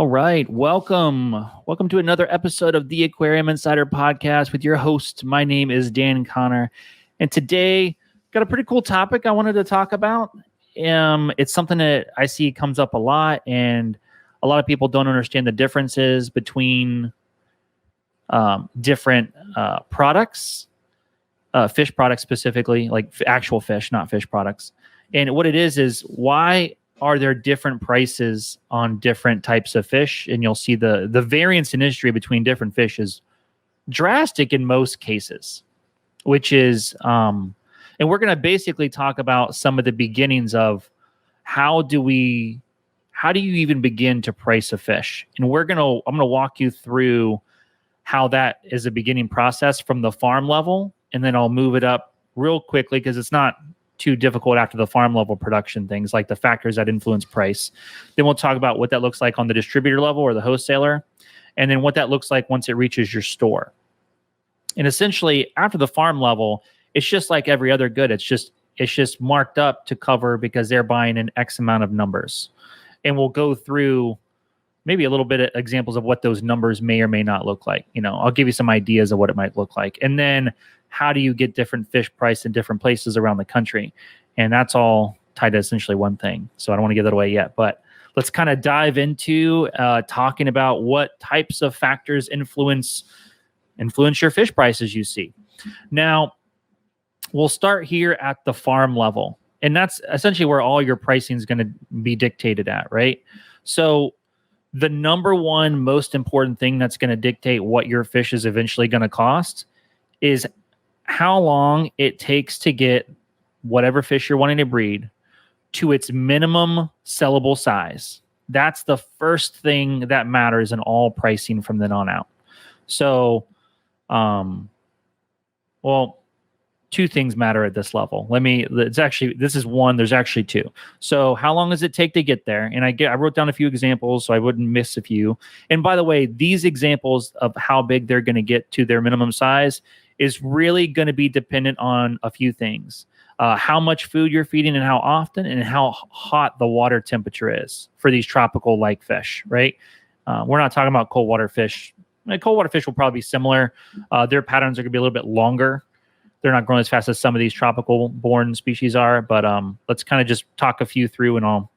All right, welcome. Welcome to another episode of the Aquarium Insider Podcast with your host. My name is Dan Connor, and today got a pretty cool topic I wanted to talk about. It's something that I see comes up a lot, and a lot of people don't understand the differences between different products, fish products specifically, like actual fish, not fish products. And what it is why are there different prices on different types of fish? And you'll see the variance in industry between different fish is drastic in most cases, which is, and we're going to basically talk about some of the beginnings of how do you even begin to price a fish? And I'm going to walk you through how that is a beginning process from the farm level. And then I'll move it up real quickly because it's not too difficult after the farm level production things like the factors that influence price. Then we'll talk about what that looks like on the distributor level or the wholesaler, and then what that looks like once it reaches your store. And essentially after the farm level, it's just like every other good. It's just marked up to cover because they're buying an X amount of numbers. And we'll go through maybe a little bit of examples of what those numbers may or may not look like. I'll give you some ideas of what it might look like. And then how do you get different fish priced in different places around the country? And that's all tied to essentially one thing. So I don't want to give that away yet, but let's kind of dive into talking about what types of factors influence your fish prices you see. Now, we'll start here at the farm level. And that's essentially where all your pricing is going to be dictated at, right? So the number one most important thing that's going to dictate what your fish is eventually going to cost is how long it takes to get whatever fish you're wanting to breed to its minimum sellable size. That's the first thing that matters in all pricing from then on out. So, two things matter at this level. This is one, there's actually two. So how long does it take to get there? And I wrote down a few examples so I wouldn't miss a few. And by the way, these examples of how big they're going to get to their minimum size is really going to be dependent on a few things. How much food you're feeding and how often, and how hot the water temperature is for these tropical-like fish, right? We're not talking about cold water fish. Cold water fish will probably be similar. Their patterns are going to be a little bit longer. They're not growing as fast as some of these tropical-born species are, but let's kind of just talk a few through, and I'll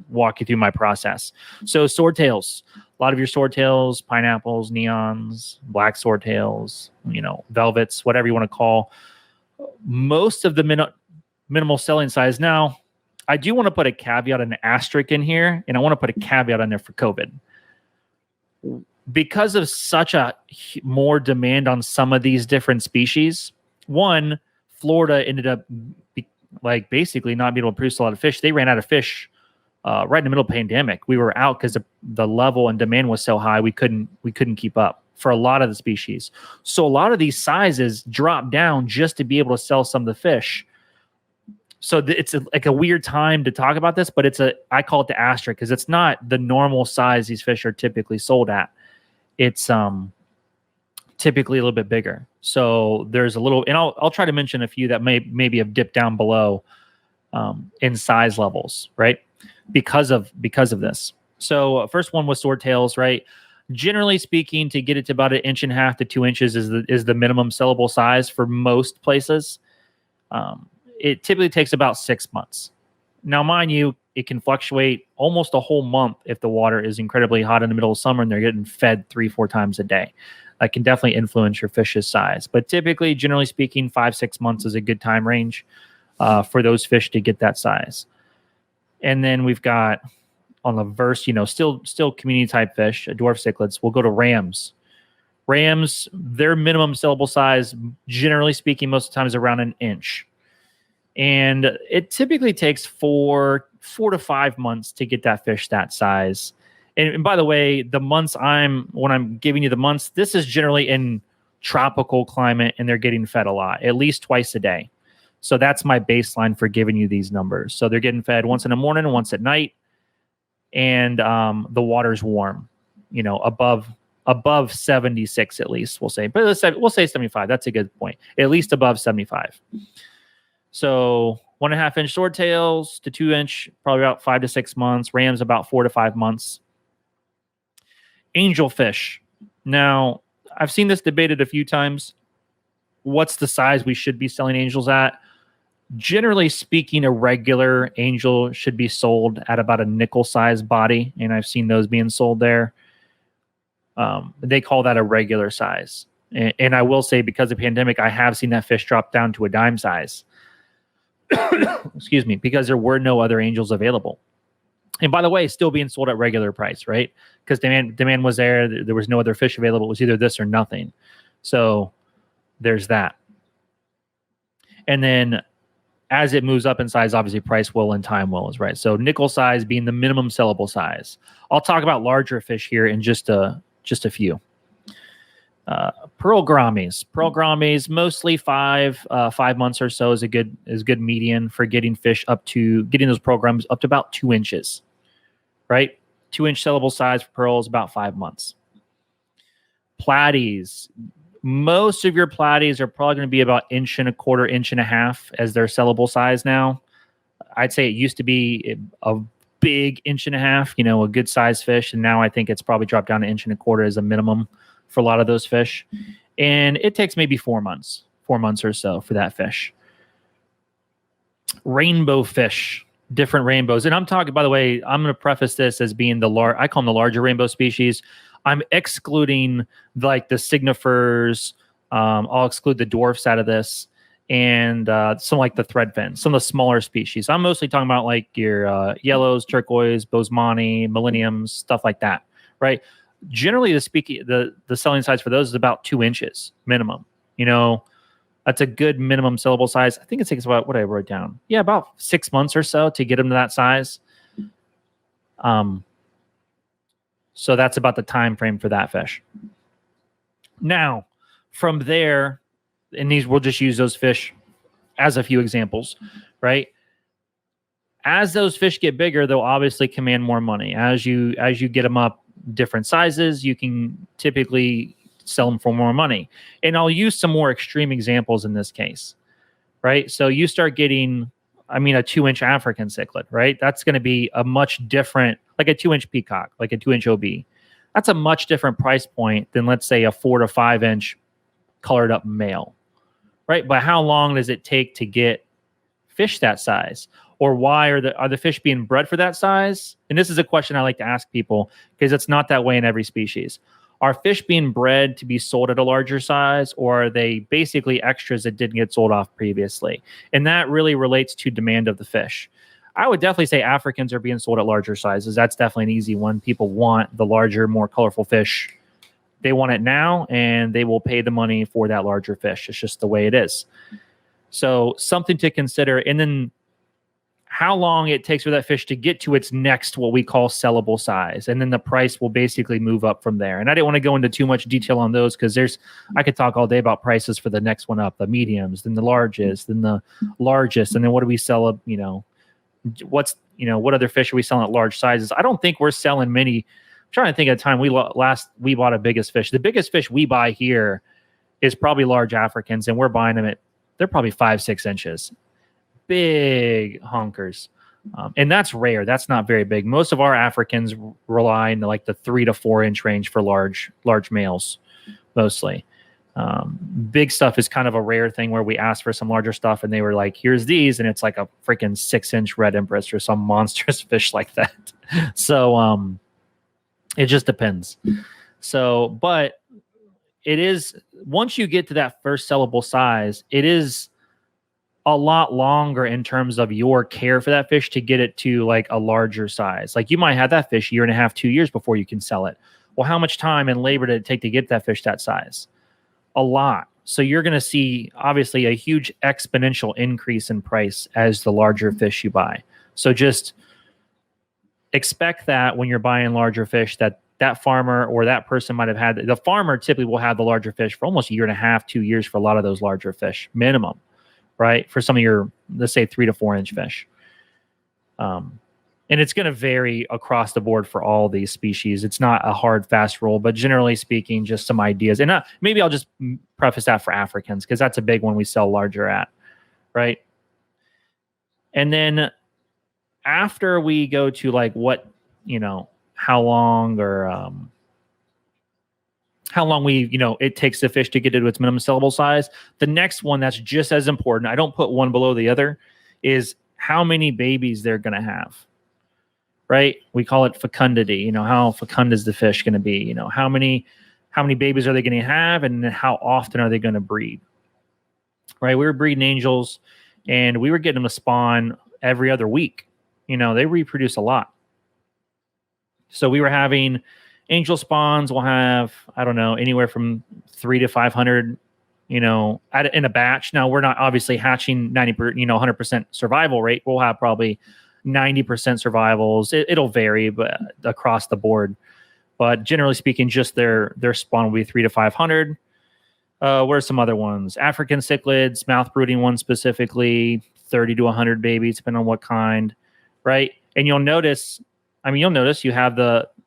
walk you through my process. So swordtails. A lot of your swordtails, pineapples, neons, black swordtails, velvets, whatever you want to call. Most of the minimal selling size. Now, I do want to put a caveat, an asterisk in here, and I want to put a caveat on there for COVID. Because of such a more demand on some of these different species, one, Florida ended up basically not being able to produce a lot of fish. They ran out of fish right in the middle of the pandemic. We were out because the level and demand was so high we couldn't keep up for a lot of the species. So a lot of these sizes dropped down just to be able to sell some of the fish. So it's like a weird time to talk about this, but I call it the asterisk because it's not the normal size these fish are typically sold at. It's typically a little bit bigger. So there's a little, and I'll try to mention a few that maybe have dipped down below in size levels, right? Because of this. So first one was swordtails, right? Generally speaking, to get it to about 1.5 inches to 2 inches is the minimum sellable size for most places. It typically takes about 6 months. Now, mind you, it can fluctuate almost a whole month if the water is incredibly hot in the middle of summer and they're getting fed 3-4 times a day. That can definitely influence your fish's size. But typically, generally speaking, 5-6 months is a good time range for those fish to get that size. And then we've got on the verse, still community type fish, dwarf cichlids. We'll go to rams. Rams, their minimum sellable size, generally speaking, most of the time is around 1 inch. And it typically takes 4 to 5 months to get that fish that size. And by the way, when I'm giving you the months, this is generally in tropical climate and they're getting fed a lot, at least twice a day. So that's my baseline for giving you these numbers. So they're getting fed once in the morning and once at night. And the water's warm, above 76 at least, we'll say. But we'll say 75. That's a good point. At least above 75. So 1.5 inch swordtails to 2 inch, probably about 5 to 6 months. Rams about 4 to 5 months. Angelfish. Now, I've seen this debated a few times. What's the size we should be selling angels at? Generally speaking, a regular angel should be sold at about a nickel size body, and I've seen those being sold there. They call that a regular size. And I will say, because of the pandemic, I have seen that fish drop down to a dime size. Excuse me, because there were no other angels available. And by the way, still being sold at regular price, right? Because demand was there. There was no other fish available. It was either this or nothing. So there's that. And then as it moves up in size, obviously price will and time will, is right. So nickel size being the minimum sellable size. I'll talk about larger fish here in just a few. Pearl gouramis, mostly 5 months or so is good median for getting those pearl gouramis up to about 2 inches, right? 2-inch sellable size for pearls, about 5 months. Platies, most of your platies are probably going to be about 1.25 inches, 1.5 inches as their sellable size now. I'd say it used to be a big 1.5 inches, a good size fish, and now I think it's probably dropped down to 1.25 inches as a minimum for a lot of those fish. And it takes maybe 4 months or so for that fish. Rainbow fish, different rainbows. And I'm talking, by the way, I'm going to preface this as being I call them the larger rainbow species. I'm excluding like the signifers. I'll exclude the dwarfs out of this, and some like the threadfin, some of the smaller species. I'm mostly talking about like your yellows, turquoise, bosemani, millenniums, stuff like that, right? Generally, the selling size for those is about 2 inches minimum. That's a good minimum sellable size. I think it takes about, what I wrote down, about 6 months or so to get them to that size. So that's about the time frame for that fish. Now, from there, and we'll just use those fish as a few examples, right? As those fish get bigger, they'll obviously command more money. As you get them up different sizes, you can typically sell them for more money. And I'll use some more extreme examples in this case, right? So you start getting, a 2-inch African cichlid, right? That's going to be a much different, like a 2-inch peacock, like a 2-inch OB. That's a much different price point than, let's say, a 4 to 5-inch colored up male, right? But how long does it take to get fish that size? Or why are the fish being bred for that size? And this is a question I like to ask people, because it's not that way in every species. Are fish being bred to be sold at a larger size, or are they basically extras that didn't get sold off previously? And that really relates to demand of the fish. I would definitely say Africans are being sold at larger sizes. That's definitely an easy one. People want the larger, more colorful fish. They want it now, and they will pay the money for that larger fish. It's just the way it is. So something to consider. And then how long it takes for that fish to get to its next, what we call sellable size. And then the price will basically move up from there. And I didn't want to go into too much detail on those, because I could talk all day about prices for the next one up, the mediums, then the largest, then the largest. And then what do we sell, what other fish are we selling at large sizes? I don't think we're selling many. I'm trying to think of the time we bought a biggest fish. The biggest fish we buy here is probably large Africans, and we're buying them they're probably 5-6 inches. Big honkers. And that's rare. That's not very big. Most of our Africans rely on like the 3 to 4 inch range for large males, mostly. Big stuff is kind of a rare thing, where we asked for some larger stuff and they were like, here's these, and it's like a freaking 6-inch red empress or some monstrous fish like that. So it just depends. So, but it is, once you get to that first sellable size, it is a lot longer in terms of your care for that fish to get it to like a larger size. Like you might have that fish 1.5 to 2 years before you can sell it. Well, how much time and labor did it take to get that fish that size? A lot. So you're going to see obviously a huge exponential increase in price as the larger fish you buy. So just expect that when you're buying larger fish, that farmer or that person might have had, the farmer typically will have the larger fish for almost 1.5, 2 years for a lot of those larger fish minimum. Right? For some of your, let's say 3 to 4 inch fish. And it's going to vary across the board for all these species. It's not a hard, fast rule, but generally speaking, just some ideas. And maybe I'll just preface that for Africans, because that's a big one we sell larger at. Right? And then after we go to like what, how long or how long it takes the fish to get into its minimum sellable size. The next one that's just as important, I don't put one below the other, is how many babies they're going to have, right? We call it fecundity. How fecund is the fish going to be? How many babies are they going to have, and how often are they going to breed, right? We were breeding angels, and we were getting them to spawn every other week. They reproduce a lot. So we were having angel spawns. We'll have, I don't know, anywhere from 300 to 500, in a batch. Now we're not obviously hatching 100% survival rate. We'll have probably 90% survivals. It'll vary, but across the board. But generally speaking, just their spawn will be 300 to 500. What are some other ones? African cichlids, mouth brooding ones specifically, 30 to 100 babies, depending on what kind, right? And you'll notice you have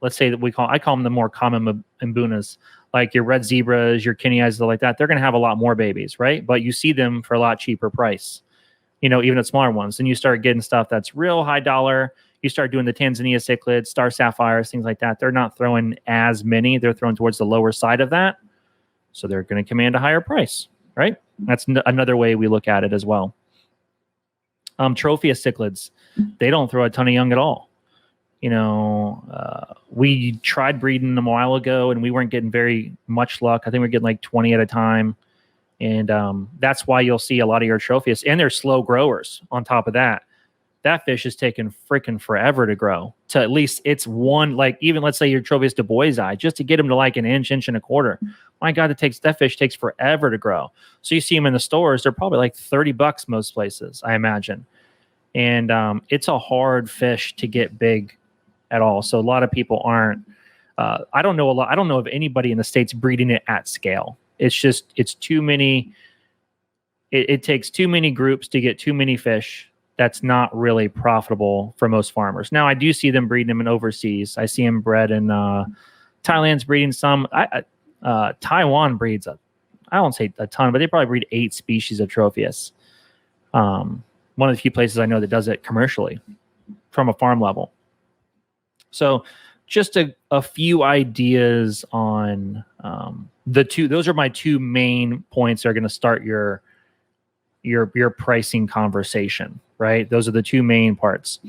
let's say that I call them the more common mbunas, like your red zebras, your Kenny eyes, stuff like that. They're going to have a lot more babies, right? But you see them for a lot cheaper price, even at smaller ones. Then you start getting stuff that's real high dollar. You start doing the Tanzania cichlids, star sapphires, things like that. They're not throwing as many. They're throwing towards the lower side of that. So they're going to command a higher price, right? That's another way we look at it as well. Tropheus cichlids, they don't throw a ton of young at all. We tried breeding them a while ago, and we weren't getting very much luck. I think we're getting like 20 at a time. And that's why you'll see a lot of your Tropheus, and they're slow growers on top of that. That fish is taking freaking forever to grow to at least it's one, like even let's say your Tropheus du Bois eye, just to get them to like an inch and a quarter. My God, that fish takes forever to grow. So you see them in the stores, they're probably like $30 most places, I imagine. And it's a hard fish to get big at all. So a lot of people aren't, I don't know of anybody in the States breeding it at scale. It's too many. It takes too many groups to get too many fish. That's not really profitable for most farmers. Now I do see them breeding them in overseas. I see them bred in Thailand's breeding some. Taiwan breeds I won't say a ton, but they probably breed 8 species of Tropheus. One of the few places I know that does it commercially from a farm level. So just a few ideas on those are my two main points that are going to start your pricing conversation, right? Those are the two main parts.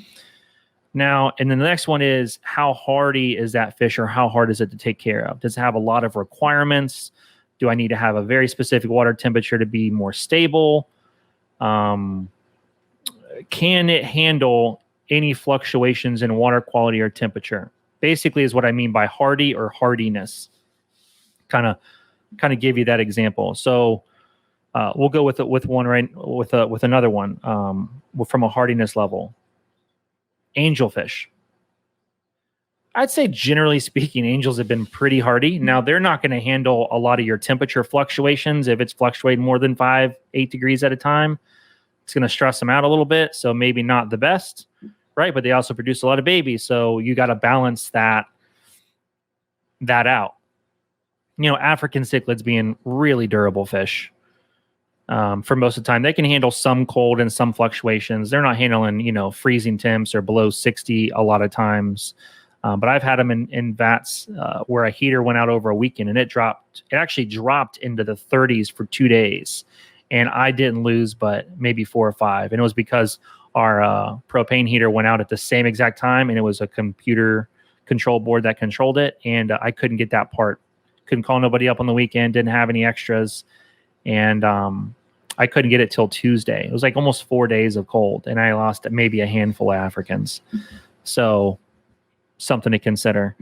Now, and then the next one is how hardy is that fish, or how hard is it to take care of? Does it have a lot of requirements? Do I need to have a very specific water temperature to be more stable? Can it handle any fluctuations in water quality or temperature? Basically is what I mean by hardy or hardiness. Kind of give you that example. So we'll go with another one from a hardiness level. Angelfish. I'd say generally speaking, angels have been pretty hardy. Now they're not going to handle a lot of your temperature fluctuations. If it's fluctuating more than 5-8 degrees at a time, it's going to stress them out a little bit. So maybe not the best, right? But they also produce a lot of babies. So you got to balance that out. African cichlids being really durable fish. For most of the time, they can handle some cold and some fluctuations. They're not handling, freezing temps or below 60 a lot of times. But I've had them in vats where a heater went out over a weekend, and it actually dropped into the 30s for 2 days. And I didn't lose, but maybe 4 or 5. And it was because our propane heater went out at the same exact time, and it was a computer control board that controlled it. And I couldn't get that part. Couldn't call nobody up on the weekend, didn't have any extras. And I couldn't get it till Tuesday. It was like almost 4 days of cold, and I lost maybe a handful of Africans. So something to consider.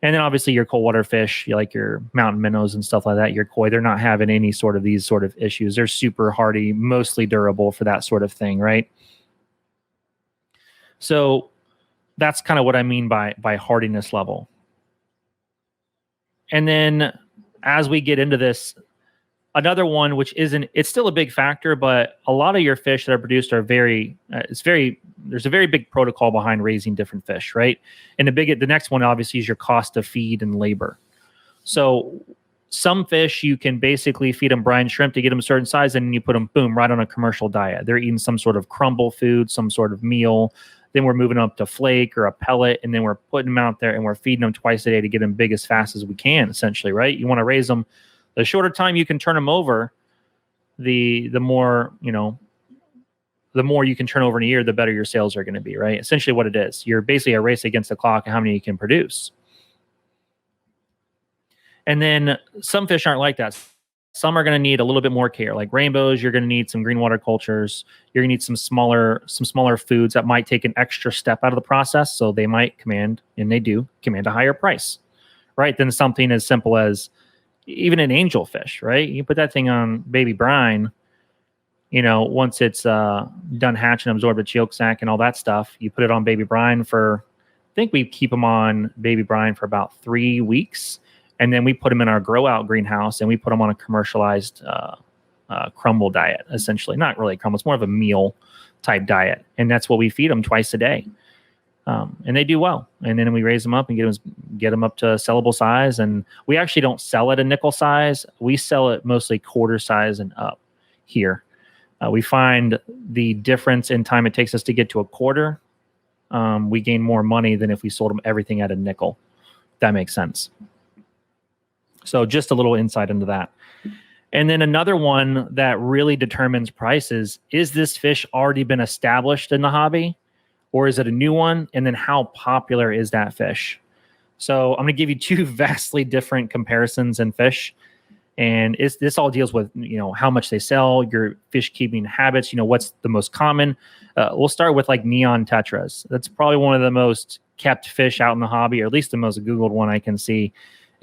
And then obviously your cold water fish, like your mountain minnows and stuff like that, your koi, they're not having any sort of these sort of issues. They're super hardy, mostly durable for that sort of thing, right? So that's kind of what I mean by hardiness level. And then as we get into this, another one, which it's still a big factor, but a lot of your fish that are produced are there's a very big protocol behind raising different fish, right? And the next one obviously is your cost of feed and labor. So some fish you can basically feed them brine shrimp to get them a certain size, and you put them, boom, right on a commercial diet. They're eating some sort of crumble food, some sort of meal. Then we're moving them up to flake or a pellet, and then we're putting them out there and we're feeding them twice a day to get them big as fast as we can, essentially, right? You want to raise them. The shorter time you can turn them over, the more, the more you can turn over in a year, the better your sales are going to be, right? Essentially what it is. You're basically a race against the clock of how many you can produce. And then some fish aren't like that. Some are going to need a little bit more care. Like rainbows, you're going to need some green water cultures. You're going to need some smaller foods that might take an extra step out of the process. So they might command, and they do command, a higher price, right? Than something as simple as even an angelfish, right? You put that thing on baby brine, once it's done hatch and absorb its yolk sac and all that stuff, you put it on baby brine for, I think we keep them on baby brine for about 3 weeks. And then we put them in our grow out greenhouse and we put them on a commercialized crumble diet, essentially. Not really crumble, it's more of a meal type diet. And that's what we feed them twice a day. And they do well. And then we raise them up and get them up to sellable size. And we actually don't sell it a nickel size. We sell it mostly quarter size and up here. We find the difference in time it takes us to get to a quarter. We gain more money than if we sold them everything at a nickel. If that makes sense. So just a little insight into that. And then another one that really determines prices, is this fish already been established in the hobby or is it a new one? And then how popular is that fish? So I'm going to give you two vastly different comparisons in fish. And this all deals with, how much they sell, your fish keeping habits, what's the most common. We'll start with like neon tetras. That's probably one of the most kept fish out in the hobby, or at least the most Googled one I can see.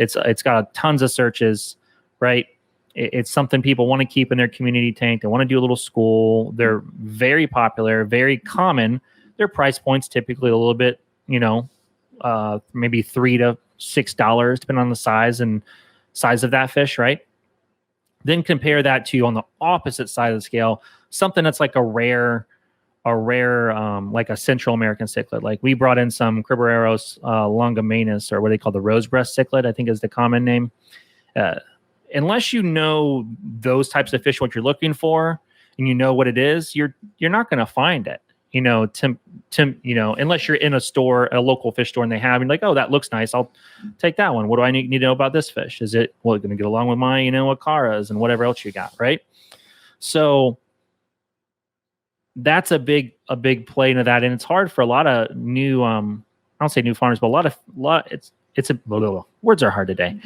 It's got tons of searches, right? It's something people want to keep in their community tank. They want to do a little school. They're very popular, very common. Their price points typically a little bit, maybe $3 to $6, depending on the size of that fish, right? Then compare that to, on the opposite side of the scale, something that's like a rare, like a Central American cichlid. Like we brought in some Criboreros longimanus, or what they call the rose breast cichlid, I think is the common name. Unless you know those types of fish, what you're looking for, and you know what it is, you're not going to find it. Unless you're in a store, a local fish store, and they have, and like, oh, that looks nice, I'll take that one. What do I need to know about this fish? Is it going to get along with my, Acaras and whatever else you got, right? So that's a big play into that, and it's hard for a lot of new, I don't say new farmers, but a lot. Words are hard today.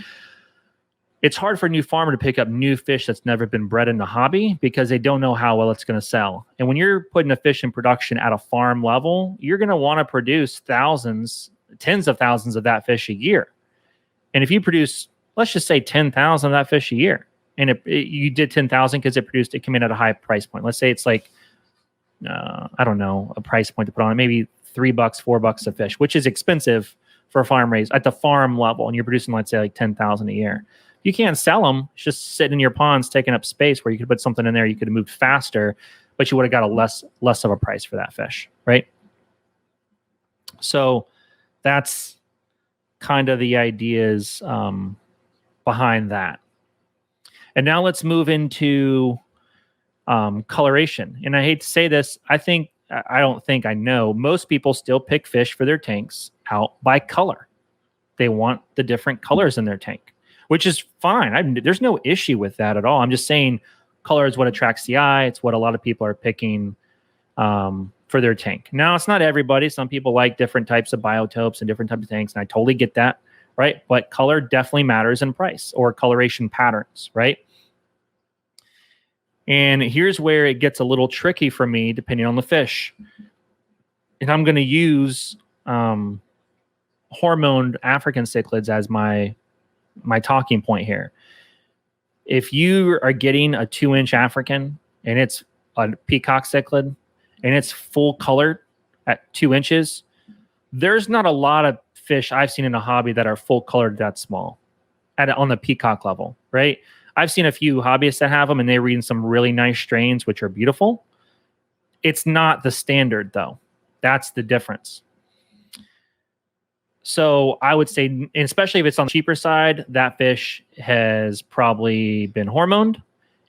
It's hard for a new farmer to pick up new fish that's never been bred in the hobby because they don't know how well it's going to sell. And when you're putting a fish in production at a farm level, you're going to want to produce thousands, tens of thousands of that fish a year. And if you produce, let's just say 10,000 of that fish a year, and you did 10,000 because it came in at a high price point. Let's say it's like, I don't know, a price point to put on it, maybe $3, $4 a fish, which is expensive for a farm raise at the farm level. And you're producing, let's say, like 10,000 a year. You can't sell them. It's just sitting in your ponds, taking up space, where you could put something in there. You could have moved faster, but you would have got a less of a price for that fish, right? So that's kind of the ideas behind that. And now let's move into coloration. And I hate to say this, I know most people still pick fish for their tanks out by color. They want the different colors in their tank, which is fine. There's no issue with that at all. I'm just saying color is what attracts the eye. It's what a lot of people are picking for their tank. Now, it's not everybody. Some people like different types of biotopes and different types of tanks, and I totally get that, right? But color definitely matters in price, or coloration patterns, right? And here's where it gets a little tricky for me, depending on the fish. And I'm going to use hormoned African cichlids as my talking point here. If you are getting a 2-inch African and it's a peacock cichlid and it's full colored at 2 inches, there's not a lot of fish I've seen in the hobby that are full colored that small on the peacock level, right? I've seen a few hobbyists that have them, and they read in some really nice strains, which are beautiful. It's not the standard, though. That's the difference. So I would say, and especially if it's on the cheaper side, that fish has probably been hormoned,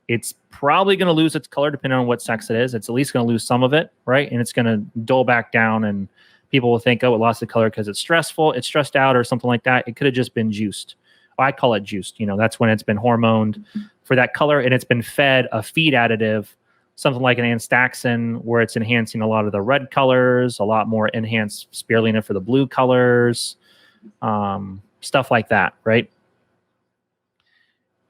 It's probably going to lose its color depending on what sex it is. It's at least going to lose some of it, right? And it's going to dull back down, and people will think, oh, it lost the color because it's stressful, it's stressed out, or something like that. It could have just been juiced. I call it juiced. That's when it's been hormoned for that color, and it's been fed a feed additive, something like an Anstaxin, where it's enhancing a lot of the red colors, a lot more enhanced spirulina for the blue colors, stuff like that, right?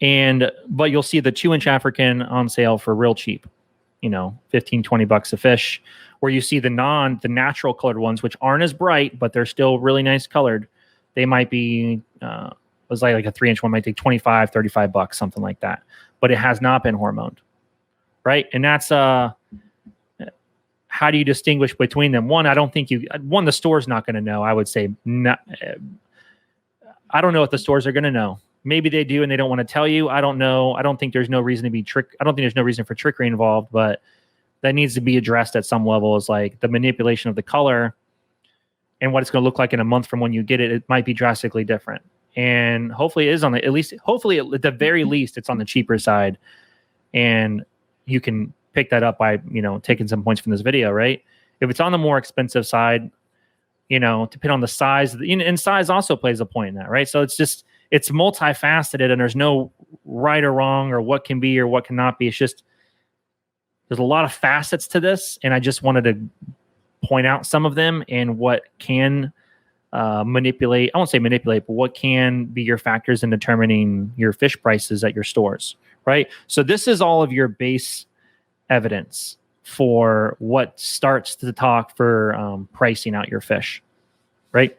But you'll see the 2-inch African on sale for real cheap, $15-20 a fish, where you see the natural colored ones, which aren't as bright, but they're still really nice colored. They might be, was like a 3-inch one might take $25-35, something like that, but it has not been hormoned, right? And that's, how do you distinguish between them? One, I don't think the store's not going to know. I would say not, I don't know if the stores are going to know. Maybe they do and they don't want to tell you. I don't know. I don't think there's no reason to be I don't think there's no reason for trickery involved, but that needs to be addressed at some level, is like the manipulation of the color and what it's going to look like in a month from when you get it. It might be drastically different. And hopefully it is hopefully at the very least, it's on the cheaper side. And you can pick that up by, taking some points from this video, right? If it's on the more expensive side, depending on the size, and size also plays a point in that, right? So it's multifaceted, and there's no right or wrong or what can be or what cannot be. It's just, there's a lot of facets to this, and I just wanted to point out some of them and what can manipulate. I won't say manipulate, but what can be your factors in determining your fish prices at your stores, right? So this is all of your base evidence for what starts to talk for pricing out your fish, right?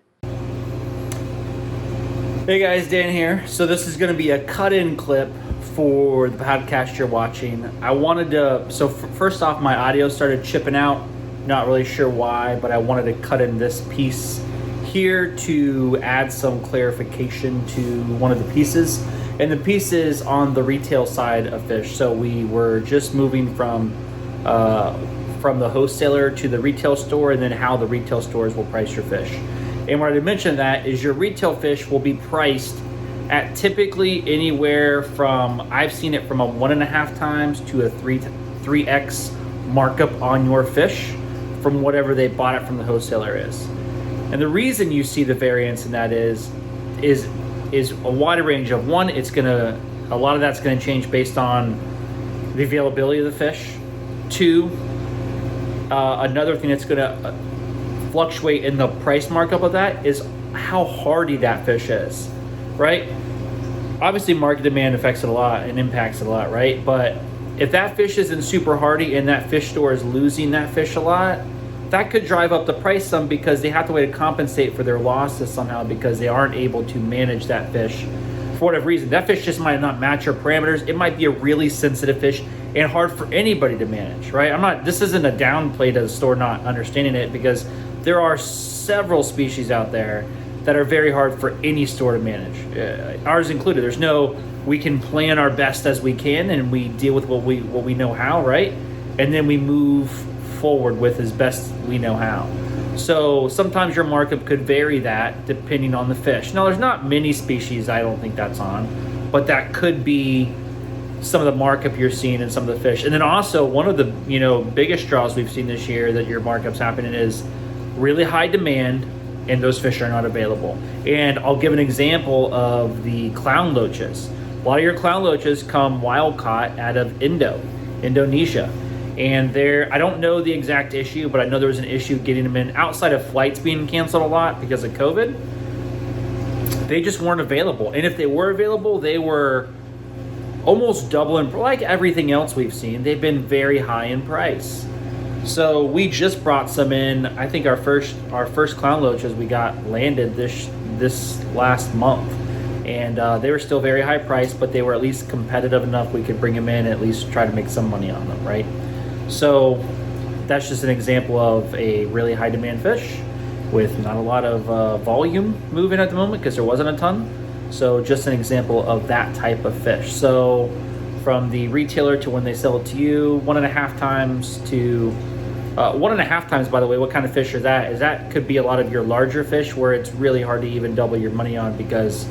Hey guys, Dan here. So this is going to be a cut-in clip for the podcast you're watching. I wanted to, first off, my audio started chipping out. Not really sure why, but I wanted to cut in this piece here to add some clarification to one of the pieces. And the piece is on the retail side of fish. So we were just moving from the wholesaler to the retail store, and then how the retail stores will price your fish. And what I mentioned that is your retail fish will be priced at typically anywhere from, I've seen it from a 1.5 times to a 3x markup on your fish from whatever they bought it from the wholesaler is. And the reason you see the variance in that is a wide range of, one, a lot of that's gonna change based on the availability of the fish. Two, another thing that's gonna fluctuate in the price markup of that is how hardy that fish is, right? Obviously market demand affects it a lot and impacts it a lot, right? But if that fish isn't super hardy and that fish store is losing that fish a lot, that could drive up the price some, because they have to wait to compensate for their losses somehow, because they aren't able to manage that fish for whatever reason. That fish just might not match your parameters. It might be a really sensitive fish and hard for anybody to manage, right? This isn't a downplay to the store not understanding it, because there are several species out there that are very hard for any store to manage, ours included. We can plan our best as we can, and we deal with what we know how, right? And then we move forward with as best we know how. So sometimes your markup could vary that depending on the fish. Now, there's not many species I don't think that's on, but that could be some of the markup you're seeing in some of the fish. And then also, one of the biggest draws we've seen this year that your markup's happening is really high demand, and those fish are not available. And I'll give an example of the clown loaches. A lot of your clown loaches come wild caught out of Indonesia. And I don't know the exact issue, but I know there was an issue getting them in outside of flights being canceled a lot because of COVID. They just weren't available. And if they were available, they were almost double in, like everything else we've seen, they've been very high in price. So we just brought some in. I think our first clown loaches we got landed this last month, and they were still very high priced, but they were at least competitive enough we could bring them in and at least try to make some money on them, right? So that's just an example of a really high demand fish with not a lot of volume moving at the moment, because there wasn't a ton. So just an example of that type of fish. So from the retailer to when they sell it to you, 1.5 times to 1.5 times, by the way, what kind of fish is that? That could be a lot of your larger fish where it's really hard to even double your money on, because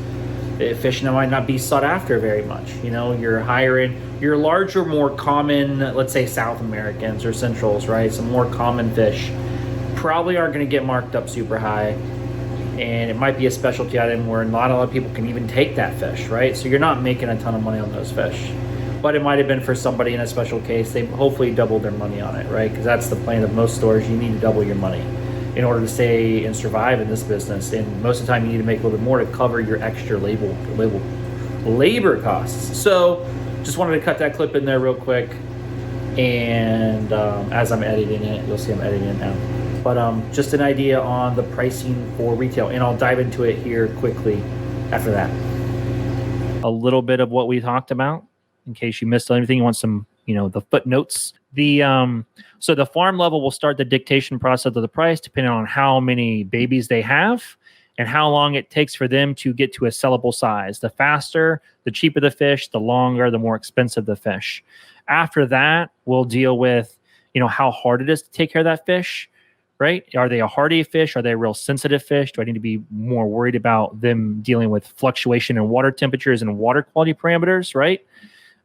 fish that might not be sought after very much. You know, you're hiring your larger, more common, let's say South Americans or Centrals, right? Some more common fish probably aren't going to get marked up super high. And it might be a specialty item where not a lot of people can even take that fish, right? So you're not making a ton of money on those fish. But it might have been for somebody in a special case. They hopefully doubled their money on it, right? Because that's the plan of most stores. You need to double your money in order to stay and survive in this business. And most of the time, you need to make a little bit more to cover your extra labor costs. So just wanted to cut that clip in there real quick. And as I'm editing it, you'll see I'm editing it now. But just an idea on the pricing for retail. And I'll dive into it here quickly after that. A little bit of what we talked about, in case you missed anything. You want some, the footnotes. So the farm level will start the dictation process of the price depending on how many babies they have and how long it takes for them to get to a sellable size. The faster, the cheaper the fish, the longer, the more expensive the fish. After that, we'll deal with, how hard it is to take care of that fish, right? Are they a hardy fish? Are they a real sensitive fish? Do I need to be more worried about them dealing with fluctuation in water temperatures and water quality parameters, right?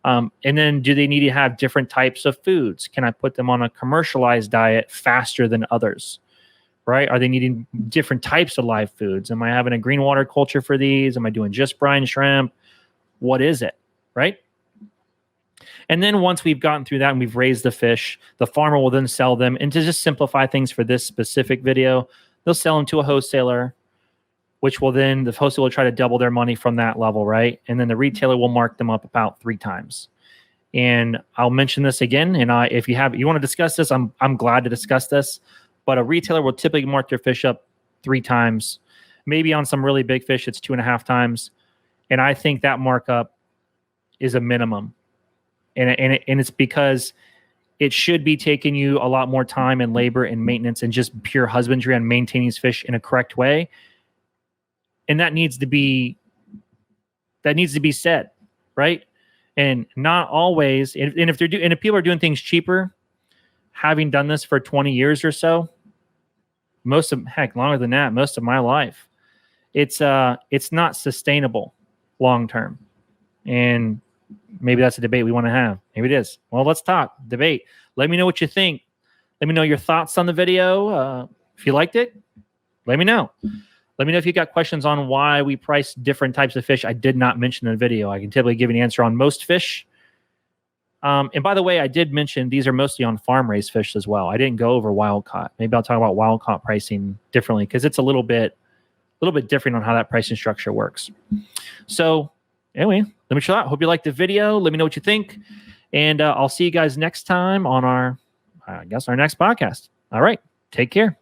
And then do they need to have different types of foods? Can I put them on a commercialized diet faster than others, right? Are they needing different types of live foods? Am I having a green water culture for these? Am I doing just brine shrimp? What is it, right? And then once we've gotten through that and we've raised the fish, the farmer will then sell them. And to just simplify things for this specific video, they'll sell them to a wholesaler, which will then, the wholesaler will try to double their money from that level, right? And then the retailer will mark them up about 3 times. And I'll mention this again. And if you want to discuss this, I'm glad to discuss this. But a retailer will typically mark their fish up 3 times. Maybe on some really big fish, it's 2.5 times. And I think that markup is a minimum. And it's because it should be taking you a lot more time and labor and maintenance and just pure husbandry on maintaining these fish in a correct way. And that needs to be said, right? And not always. And if people are doing things cheaper, having done this for 20 years or so, longer than that, most of my life, it's not sustainable long term. And maybe that's a debate we want to have. Maybe it is. Well, let's talk debate. Let me know what you think. Let me know your thoughts on the video. If you liked it, let me know. Let me know if you got questions on why we price different types of fish I did not mention in the video. I can typically give an answer on most fish. And by the way, I did mention these are mostly on farm-raised fish as well. I didn't go over wild-caught. Maybe I'll talk about wild-caught pricing differently because it's a little bit different on how that pricing structure works. So anyway, let me show that. Hope you liked the video. Let me know what you think. And I'll see you guys next time on our next podcast. All right. Take care.